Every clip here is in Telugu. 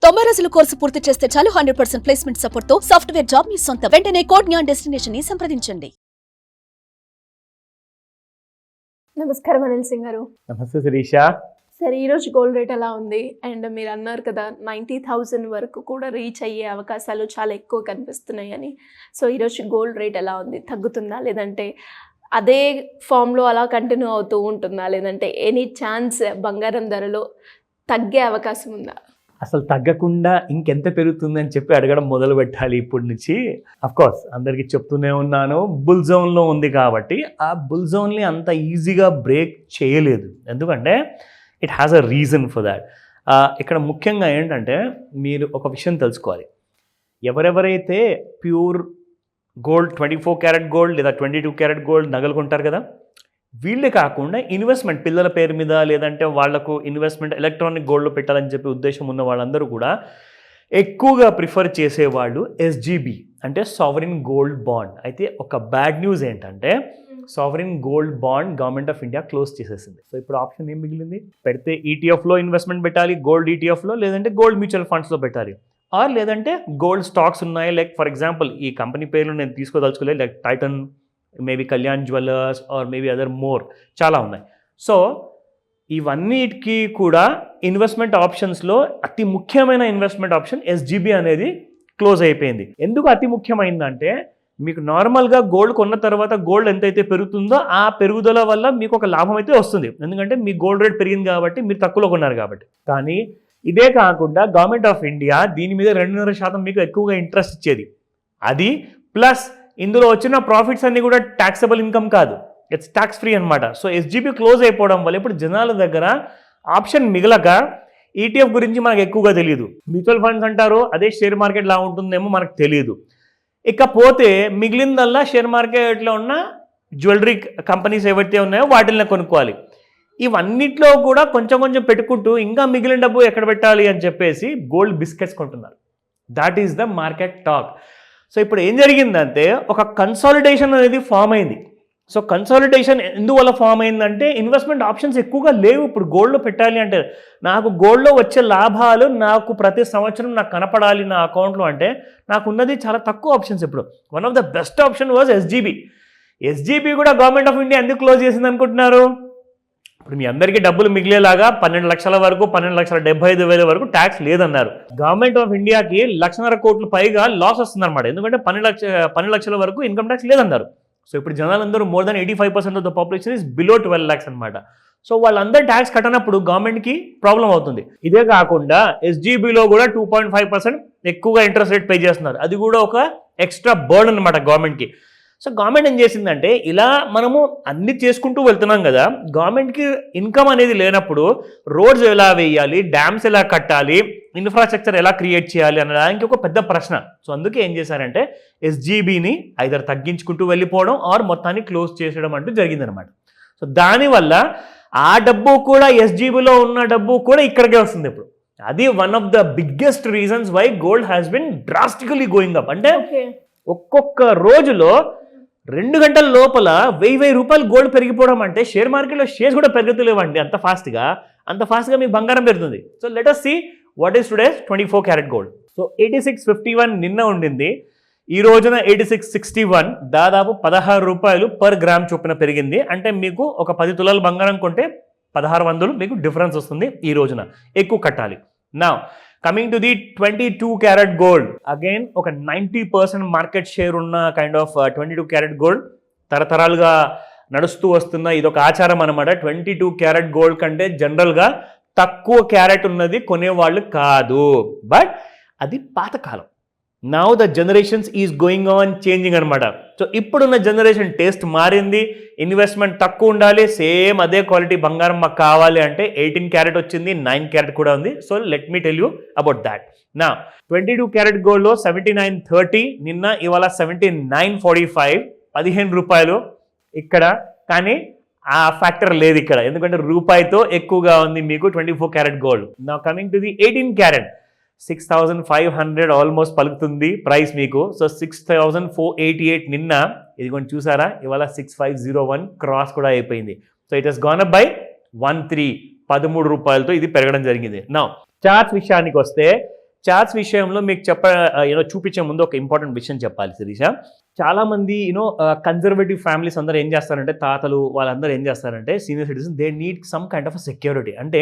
90 రోజుల కోర్సు పూర్తి చేస్తే చాలు 100% ప్లేస్మెంట్ సపోర్ట్ తో సాఫ్ట్వేర్ జాబ్ మీ సొంతం. వెంటనే కోడ్ జ్ఞాన్ డెస్టినేషన్ ని సంప్రదించండి. నమస్కారం అనిల్ సింగ్ గారు. నమస్తే శిరీష. సరే, ఈరోజు గోల్డ్ రేట్ ఎలా ఉంది? అండ్ మీరు అన్నారు కదా 90,000 వరకు కూడా రీచ్ అయ్యే అవకాశాలు చాలా ఎక్కువ కనిపిస్తున్నాయి అని. సో ఈరోజు గోల్డ్ రేట్ ఎలా ఉంది? తగ్గుతుందా, లేదంటే అదే ఫామ్లో అలా కంటిన్యూ అవుతూ ఉంటుందా, లేదంటే ఎనీ ఛాన్స్ బంగారం ధరలో తగ్గే అవకాశం ఉందా? అసలు తగ్గకుండా ఇంకెంత పెరుగుతుందని చెప్పి అడగడం మొదలు పెట్టాలి ఇప్పటి నుంచి. కోర్స్ అందరికీ చెప్తూనే ఉన్నాను, బుల్ జోన్లో ఉంది కాబట్టి ఆ బుల్ జోన్ని అంత ఈజీగా బ్రేక్ చేయలేదు. ఎందుకంటే it has a reason for that. ఇక్కడ ముఖ్యంగా ఏంటంటే మీరు ఒక విషయం తెలుసుకోవాలి. ఎవరెవరైతే ప్యూర్ గోల్డ్ 24 క్యారెట్ గోల్డ్ లేదా 22 క్యారెట్ గోల్డ్ నగలుకుంటారు కదా, వీళ్ళే కాకుండా ఇన్వెస్ట్మెంట్ పిల్లల పేరు మీద లేదంటే వాళ్లకు ఇన్వెస్ట్మెంట్ ఎలక్ట్రానిక్ గోల్డ్లో పెట్టాలని చెప్పి ఉద్దేశం ఉన్న వాళ్ళందరూ కూడా ఎక్కువగా ప్రిఫర్ చేసేవాళ్ళు SGB అంటే సావరిన్ గోల్డ్ బాండ్. అయితే ఒక బ్యాడ్ న్యూస్ ఏంటంటే sovereign gold bond government of India close చేసేసింది. సో ఇప్పుడు ఆప్షన్ ఏం మిగిలింది? పెడితే ETFలో ఇన్వెస్ట్మెంట్ పెట్టాలి, గోల్డ్ ETFలో, లేదంటే గోల్డ్ మ్యూచువల్ ఫండ్స్లో పెట్టాలి, ఆర్ లేదంటే గోల్డ్ స్టాక్స్ ఉన్నాయి. లైక్ ఫర్ ఎగ్జాంపుల్ ఈ కంపెనీ పేర్లు నేను తీసుకోదలుచుకోలేదు, like Titan, maybe Kalyan jewellers or maybe other more, చాలా ఉన్నాయి. సో ఇవన్నిటికీ కూడా ఇన్వెస్ట్మెంట్ ఆప్షన్స్లో అతి ముఖ్యమైన ఇన్వెస్ట్మెంట్ ఆప్షన్ SGB అనేది క్లోజ్ అయిపోయింది. ఎందుకు అతి ముఖ్యమైందంటే మీకు నార్మల్గా గోల్డ్ కొన్న తర్వాత గోల్డ్ ఎంతైతే పెరుగుతుందో ఆ పెరుగుదల వల్ల మీకు ఒక లాభం అయితే వస్తుంది, ఎందుకంటే మీ గోల్డ్ రేట్ పెరిగింది కాబట్టి, మీరు తక్కువలో కొన్నారు కాబట్టి. కానీ ఇదే కాకుండా గవర్నమెంట్ ఆఫ్ ఇండియా దీని మీద 2.5% మీకు ఎక్కువగా ఇంట్రెస్ట్ ఇచ్చేది. అది ప్లస్ ఇందులో వచ్చిన ప్రాఫిట్స్ అన్నీ కూడా ట్యాక్సబుల్ ఇన్కమ్ కాదు, ఇట్స్ ట్యాక్స్ ఫ్రీ అనమాట. సో SGB క్లోజ్ అయిపోవడం వల్ల ఇప్పుడు జనాల దగ్గర ఆప్షన్ మిగలక ETF గురించి మనకు ఎక్కువగా తెలియదు. మ్యూచువల్ ఫండ్స్ అంటారు, అదే షేర్ మార్కెట్ లా ఉంటుందేమో మనకు తెలియదు. ఇకపోతే మిగిలిందల్లా షేర్ మార్కెట్లో ఉన్న జ్యువెలరీ కంపెనీస్ ఏవైతే ఉన్నాయో వాటిని కొనుక్కోవాలి. ఇవన్నిట్లో కూడా కొంచెం కొంచెం పెట్టుకుంటూ ఇంకా మిగిలిన డబ్బు ఎక్కడ పెట్టాలి అని చెప్పేసి గోల్డ్ బిస్కెట్స్ కొంటున్నారు. That is the market talk. So ఇప్పుడు ఏం జరిగిందంటే ఒక కన్సాలిడేషన్ అనేది ఫామ్ అయింది. సో కన్సాలిడేషన్ ఎందువల్ల ఫామ్ అయిందంటే ఇన్వెస్ట్మెంట్ ఆప్షన్స్ ఎక్కువగా లేవు. ఇప్పుడు గోల్డ్లో పెట్టాలి అంటే నాకు గోల్డ్లో వచ్చే లాభాలు నాకు ప్రతి సంవత్సరం నాకు కనపడాలి నా అకౌంట్లో అంటే నాకు ఉన్నది చాలా తక్కువ ఆప్షన్స్. ఇప్పుడు one of the best option was SGB. SGB కూడా గవర్నమెంట్ ఆఫ్ ఇండియా ఎందుకు క్లోజ్ చేసింది అనుకుంటున్నారు? ఇప్పుడు మీ అందరికీ డబ్బులు మిగిలేలాగా 12 లక్షల వరకు 12,75,000 వరకు ట్యాక్స్ లేదన్నారు. గవర్నమెంట్ ఆఫ్ ఇండియాకి 1,50,000 కోట్లు పైగా లాస్ వస్తుందన్నమాట, ఎందుకంటే 12 లక్షల వరకు ఇన్కమ్ ట్యాక్స్ లేదన్నారు. సో ఇప్పుడు జనాలందరూ more than 85% of the population is below 12 lakhs అనమాట. సో వాళ్ళందరూ ట్యాక్స్ కట్టనప్పుడు గవర్నమెంట్కి ప్రాబ్లం అవుతుంది. ఇదే కాకుండా SGBలో కూడా 2.5% ఎక్కువగా ఇంట్రెస్ట్ రేట్ పే చేస్తున్నారు. అది కూడా ఒక ఎక్స్ట్రా బర్డన్ అనమాట గవర్నమెంట్కి. సో గవర్నమెంట్ ఏం చేసిందంటే ఇలా మనము అన్ని చేసుకుంటూ వెళ్తున్నాం కదా, గవర్నమెంట్కి ఇన్కమ్ అనేది లేనప్పుడు రోడ్స్ ఎలా వేయాలి, డ్యామ్స్ ఎలా కట్టాలి, ఇన్ఫ్రాస్ట్రక్చర్ ఎలా క్రియేట్ చేయాలి అనడానికి ఒక పెద్ద ప్రశ్న. సో అందుకే ఏం చేశారంటే SGBని ఐదర్ తగ్గించుకుంటూ వెళ్ళిపోవడం ఆర్ మొత్తాన్ని క్లోజ్ చేసేయడం అంటూ జరిగిందనమాట. సో దానివల్ల ఆ డబ్బు కూడా SGBలో ఉన్న డబ్బు కూడా ఇక్కడికే వస్తుంది ఇప్పుడు. అది one of the biggest reasons why gold has been drastically going up. అంటే ఒక్కొక్క రోజులో 2 గంటల లోపల 1000 రూపాయలు గోల్డ్ పెరిగిపోవడం అంటే షేర్ మార్కెట్లో షేర్స్ కూడా పెరుగుతలేవండి అంత ఫాస్ట్గా మీకు బంగారం పెరుగుతుంది. So let us see what is today's 24 carat gold. So 86.51 నిన్న ఉండింది, ఈ రోజున 86.61, దాదాపు 16 రూపాయలు పర్ గ్రామ్ చొప్పున పెరిగింది. అంటే మీకు ఒక 10 తులాలు బంగారం కొంటే 1600 మీకు డిఫరెన్స్ వస్తుంది. ఈ రోజున ఎక్కువ కట్టాలి. నా coming to the 22 carat gold, again ఒక 90% మార్కెట్ షేర్ ఉన్న కైండ్ ఆఫ్ 22 క్యారెట్ గోల్డ్ తరతరాలుగా నడుస్తూ వస్తున్న ఇదొక ఆచారం అనమాట. 22 క్యారెట్ గోల్డ్ కంటే జనరల్గా తక్కువ క్యారెట్ ఉన్నది కొనేవాళ్ళు కాదు, బట్ అది పాతకాలం. Now the generations is going on changing అనమాట. సో ఇప్పుడున్న జనరేషన్ టేస్ట్ మారింది, ఇన్వెస్ట్మెంట్ తక్కువ ఉండాలి, సేమ్ అదే క్వాలిటీ బంగారం మాకు కావాలి అంటే 18 క్యారెట్ వచ్చింది, 9 క్యారెట్ కూడా ఉంది. So let me tell you about that. నా 22 క్యారెట్ గోల్డ్లో 79.30, నిన్న ఇవాళ 79.45, 15 రూపాయలు ఇక్కడ. కానీ ఆ ఫ్యాక్టర్ లేదు ఇక్కడ, ఎందుకంటే రూపాయితో ఎక్కువగా ఉంది మీకు 24 క్యారెట్ గోల్డ్. నా coming to the 18 carrot 6,500 almost పలుకుతుంది ప్రైస్ మీకు. సో 6,488 నిన్న, ఇది కొంచెం చూసారా, ఇవాళ 6,501 క్రాస్ కూడా అయిపోయింది. So it has gone up by 13 రూపాయలతో ఇది పెరగడం జరిగింది. నా చార్ట్స్ విషయానికి వస్తే చార్ట్స్ విషయంలో మీకు చూపించే ముందు ఒక ఇంపార్టెంట్ విషయం చెప్పాలి శిరీష. చాలా మంది కన్జర్వేటివ్ ఫ్యామిలీస్ అందరూ ఏం చేస్తారంటే, తాతలు వాళ్ళందరూ ఏం చేస్తారంటే, senior citizen they need some kind of security. అంటే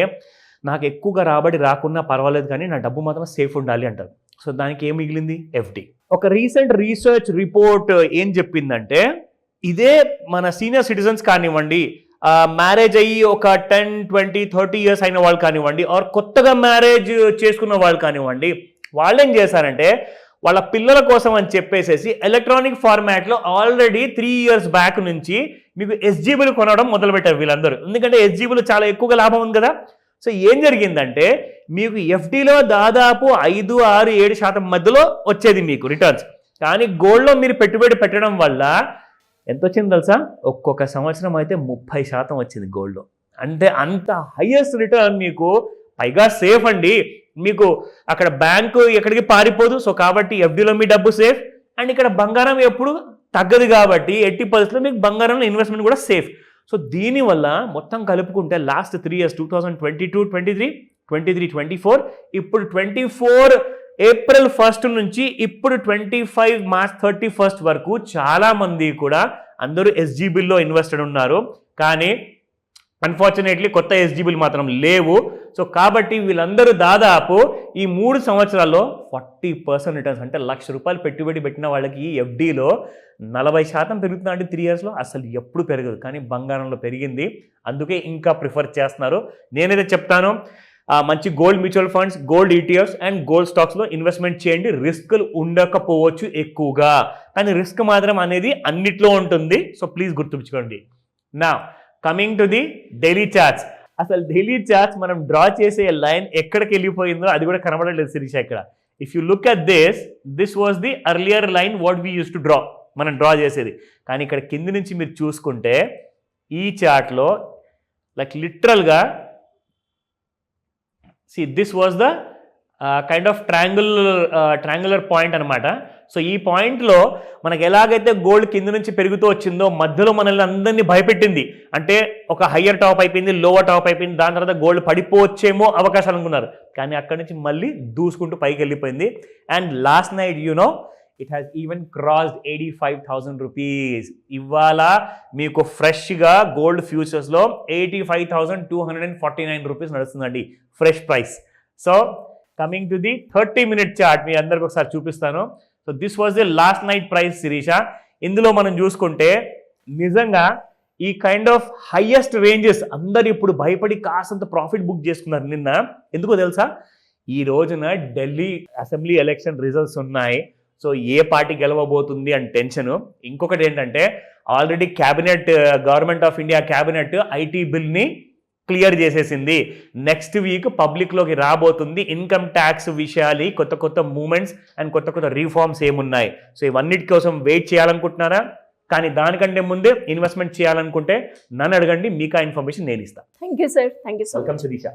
నాకు ఎక్కువగా రాబడి రాకున్నా పర్వాలేదు కానీ నా డబ్బు మాత్రం సేఫ్ ఉండాలి అంటారు. సో దానికి ఏం మిగిలింది? ఎఫ్డి. ఒక రీసెంట్ రీసెర్చ్ రిపోర్ట్ ఏం చెప్పిందంటే, ఇదే మన సీనియర్ సిటిజన్స్ కానివ్వండి, మ్యారేజ్ అయ్యి ఒక 10, 20, 30 ఇయర్స్ అయిన వాళ్ళు కానివ్వండి, ఆర్ కొత్తగా మ్యారేజ్ చేసుకున్న వాళ్ళు కానివ్వండి, వాళ్ళు ఏం చేశారంటే వాళ్ళ పిల్లల కోసం అని చెప్పేసేసి ఎలక్ట్రానిక్ ఫార్మాట్లో ఆల్రెడీ 3 years బ్యాక్ నుంచి మీకు ఎస్జీబీలు కొనడం మొదలుపెట్టారు వీళ్ళందరూ. ఎందుకంటే ఎస్జీబీలు చాలా ఎక్కువగా లాభం ఉంది కదా. సో ఏం జరిగిందంటే మీకు ఎఫ్డీలో దాదాపు 5, 6, 7% మధ్యలో వచ్చేది మీకు రిటర్న్స్. కానీ గోల్డ్లో మీరు పెట్టుబడి పెట్టడం వల్ల ఎంత వచ్చింది తెలుసా? ఒక్కొక్క సంవత్సరం అయితే 30% వచ్చింది గోల్డ్లో. అంటే అంత హైయెస్ట్ రిటర్న్ మీకు, పైగా సేఫ్ అండి. మీకు అక్కడ బ్యాంకు ఎక్కడికి పారిపోదు. సో కాబట్టి ఎఫ్డీలో మీ డబ్బు సేఫ్. అండ్ ఇక్కడ బంగారం ఎప్పుడు తగ్గదు కాబట్టి 80% మీకు బంగారంలో ఇన్వెస్ట్మెంట్ కూడా సేఫ్. సో దీనివల్ల మొత్తం కలుపుకుంటే లాస్ట్ 3 years 2022, 23, 24, ఇప్పుడు 24 April 1st నుంచి ఇప్పుడు 25 March 31st వరకు చాలామంది కూడా అందరూ ఎస్జీబీల్లో ఇన్వెస్టెడ్ ఉన్నారు. కానీ అన్ఫార్చునేట్లీ కొత్త ఎస్జీబీలు మాత్రం లేవు. సో కాబట్టి వీళ్ళందరూ దాదాపు ఈ 3 సంవత్సరాల్లో 40% రిటర్న్స్, అంటే ₹1,00,000 పెట్టుబడి పెట్టిన వాళ్ళకి ఈ ఎఫ్డీలో 40% పెరుగుతుందా అంటే 3 yearsలో? అసలు ఎప్పుడు పెరగదు. కానీ బంగారంలో పెరిగింది. అందుకే ఇంకా ప్రిఫర్ చేస్తున్నారు. నేనైతే చెప్తాను, మంచి gold mutual funds, gold ETFs and gold స్టాక్స్లో ఇన్వెస్ట్మెంట్ చేయండి. రిస్క్లు ఉండకపోవచ్చు ఎక్కువగా, కానీ రిస్క్ మాత్రం అనేది అన్నిట్లో ఉంటుంది. సో ప్లీజ్ గుర్తుంచుకోండి. నా coming to the daily charts. అసలు డైలీ చార్ట్స్ మనం డ్రా చేసే లైన్ ఎక్కడికి వెళ్ళిపోయిందో అది కూడా కనబడలేదు శిరీష ఇక్కడ. If you look at this was the earlier line what we use to draw, మనం డ్రా చేసేది. కానీ ఇక్కడ కింది నుంచి మీరు చూసుకుంటే ఈ చార్ట్లో లైక్ లిటరల్గా this was the kind of triangular point అనమాట. సో ఈ పాయింట్లో మనకు ఎలాగైతే గోల్డ్ కింద నుంచి పెరుగుతూ వచ్చిందో మధ్యలో మనల్ని అందరినీ భయపెట్టింది. అంటే ఒక హయ్యర్ టాప్ అయిపోయింది, లోవర్ టాప్ అయిపోయింది, దాని తర్వాత గోల్డ్ పడిపోవచ్చేమో అవకాశాలు అనుకున్నారు. కానీ అక్కడి నుంచి మళ్ళీ దూసుకుంటూ పైకి వెళ్ళిపోయింది. And last night it has even crossed 85,000 rupees. ఇవాళ మీకు ఫ్రెష్గా గోల్డ్ ఫ్యూచర్స్లో 85,249 రూపీస్ నడుస్తుందండి fresh price. So coming to the 30-minute chart మీ అందరికి ఒకసారి చూపిస్తాను. So this was the last night price Sirisha. ఇందులో మనం చూసుకుంటే నిజంగా ఈ కైండ్ ఆఫ్ హైయెస్ట్ రేంజెస్ అందరు ఇప్పుడు భయపడి కాసంత ప్రాఫిట్ బుక్ చేసుకున్నారు నిన్న. ఎందుకో తెలుసా? ఈ రోజున ఢిల్లీ అసెంబ్లీ ఎలక్షన్ రిజల్ట్స్ ఉన్నాయి. సో ఏ పార్టీ గెలవబోతుంది అని టెన్షన్. ఇంకొకటి ఏంటంటే already government of India cabinet IT బిల్ని క్లియర్ చేసేసింది. నెక్స్ట్ వీక్ పబ్లిక్లోకి రాబోతుంది. ఇన్కమ్ ట్యాక్స్ విషయాలు, కొత్త మూమెంట్స్ అండ్ కొత్త రీఫార్మ్స్ ఏమున్నాయి. సో ఇవన్నిటి కోసం వెయిట్ చేయాలనుకుంటున్నారా? కానీ దానికంటే ముందే ఇన్వెస్ట్మెంట్ చేయాలనుకుంటే నన్ను అడగండి, మీకు ఆ ఇన్ఫర్మేషన్ నేను ఇస్తాను. Thank you sir. Thank you so much. Welcome Sirisha.